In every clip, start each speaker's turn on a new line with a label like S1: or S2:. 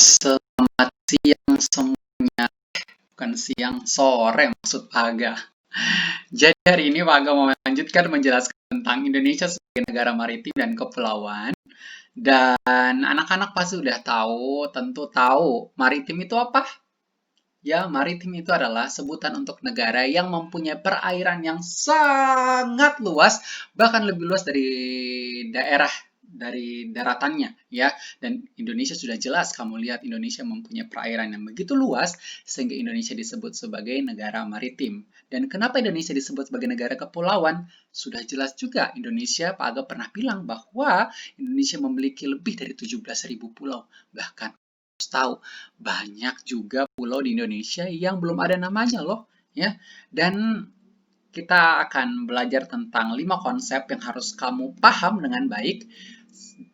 S1: Selamat siang semuanya, bukan siang, sore maksud Paga. Jadi hari ini Paga mau melanjutkan menjelaskan tentang Indonesia sebagai negara maritim dan kepulauan. Dan anak-anak pasti udah tahu, tentu tahu, maritim itu apa? Ya, maritim itu adalah sebutan untuk negara yang mempunyai perairan yang sangat luas, bahkan lebih luas dari daratannya, ya. Dan Indonesia sudah jelas, kamu lihat Indonesia mempunyai perairan yang begitu luas, sehingga Indonesia disebut sebagai negara maritim. Dan kenapa Indonesia disebut sebagai negara kepulauan? Sudah jelas juga, Indonesia, Pak Aga pernah bilang bahwa Indonesia memiliki lebih dari 17.000 pulau. Bahkan tahu banyak juga pulau di Indonesia yang belum ada namanya loh, ya. Dan kita akan belajar tentang 5 konsep yang harus kamu paham dengan baik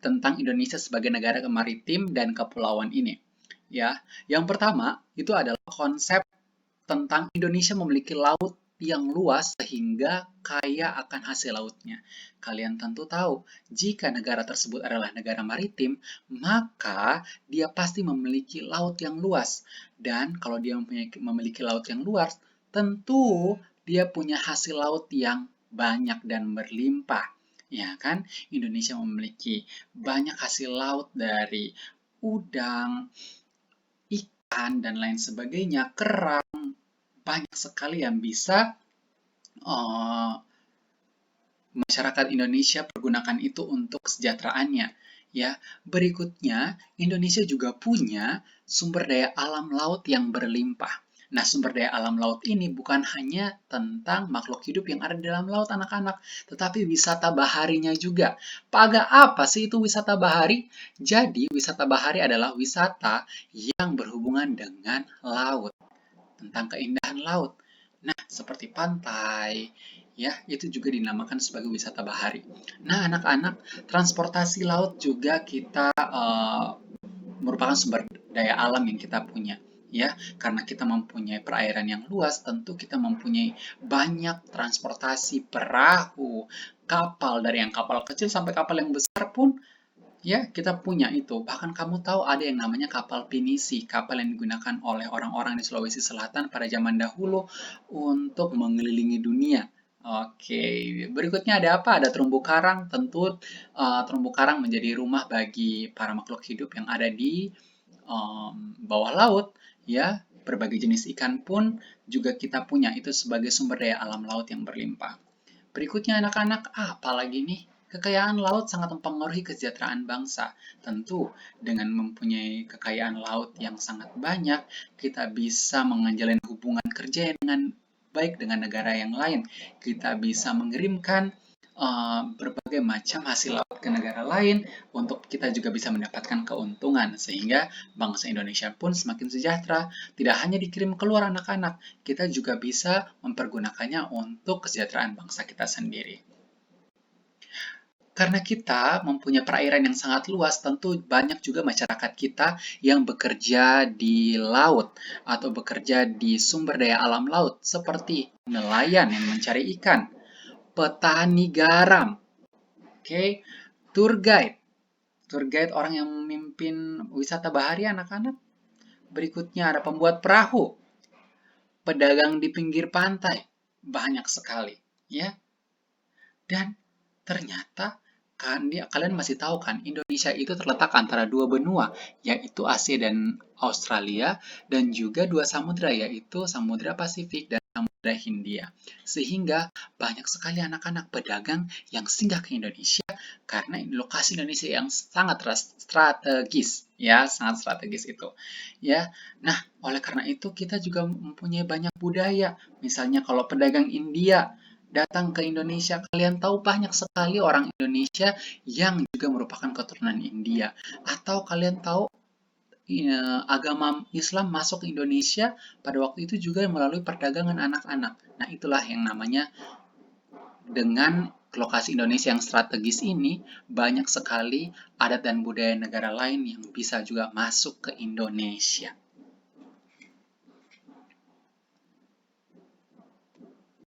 S1: tentang Indonesia sebagai negara maritim dan kepulauan ini. Ya, yang pertama itu adalah konsep tentang Indonesia memiliki laut yang luas sehingga kaya akan hasil lautnya. Kalian tentu tahu, jika negara tersebut adalah negara maritim, maka dia pasti memiliki laut yang luas. Dan kalau dia memiliki laut yang luas, tentu dia punya hasil laut yang banyak dan berlimpah. Ya kan? Indonesia memiliki banyak hasil laut dari udang, ikan, dan lain sebagainya, kerang, banyak sekali yang bisa uh, masyarakat Indonesia pergunakan itu untuk kesejahteraannya. Ya, berikutnya Indonesia juga punya sumber daya alam laut yang berlimpah. Nah, sumber daya alam laut ini bukan hanya tentang makhluk hidup yang ada di dalam laut, anak-anak, tetapi wisata baharinya juga. Paga apa sih itu wisata bahari? Jadi, wisata bahari adalah wisata yang berhubungan dengan laut, tentang keindahan laut. Nah, seperti pantai, ya, itu juga dinamakan sebagai wisata bahari. Nah, anak-anak, transportasi laut juga kita merupakan sumber daya alam yang kita punya. Ya, karena kita mempunyai perairan yang luas, tentu kita mempunyai banyak transportasi perahu, kapal, dari yang kapal kecil sampai kapal yang besar pun. Ya, kita punya itu. Bahkan kamu tahu ada yang namanya kapal pinisi, kapal yang digunakan oleh orang-orang di Sulawesi Selatan pada zaman dahulu untuk mengelilingi dunia. Oke, berikutnya ada apa? Ada terumbu karang. Tentu terumbu karang menjadi rumah bagi para makhluk hidup yang ada di bawah laut. Ya, berbagai jenis ikan pun juga kita punya itu sebagai sumber daya alam laut yang berlimpah. Berikutnya anak-anak, apa lagi nih? Kekayaan laut sangat mempengaruhi kesejahteraan bangsa. Tentu, dengan mempunyai kekayaan laut yang sangat banyak, kita bisa menjalin hubungan kerja dengan baik dengan negara yang lain. Kita bisa mengirimkan berbagai macam hasil laut ke negara lain untuk kita juga bisa mendapatkan keuntungan sehingga bangsa Indonesia pun semakin sejahtera. Tidak hanya dikirim keluar anak-anak, kita juga bisa mempergunakannya untuk kesejahteraan bangsa kita sendiri. Karena kita mempunyai perairan yang sangat luas, tentu banyak juga masyarakat kita yang bekerja di laut atau bekerja di sumber daya alam laut, seperti nelayan yang mencari ikan, petani garam, oke, tour guide. Tour guide orang yang memimpin wisata bahari anak-anak. Berikutnya ada pembuat perahu, pedagang di pinggir pantai, banyak sekali, ya. Dan ternyata kalian masih tahu kan, Indonesia itu terletak antara dua benua, yaitu Asia dan Australia, dan juga dua samudra, yaitu Samudra Pasifik dan Samudra Hindia. Sehingga banyak sekali anak-anak pedagang yang singgah ke Indonesia karena lokasi Indonesia yang sangat strategis, ya, sangat strategis itu. Ya. Nah, oleh karena itu kita juga mempunyai banyak budaya. Misalnya kalau pedagang India datang ke Indonesia, kalian tahu banyak sekali orang Indonesia yang juga merupakan keturunan India. Atau kalian tahu agama Islam masuk ke Indonesia pada waktu itu juga melalui perdagangan anak-anak. Nah, itulah yang namanya dengan lokasi Indonesia yang strategis ini, banyak sekali adat dan budaya negara lain yang bisa juga masuk ke Indonesia.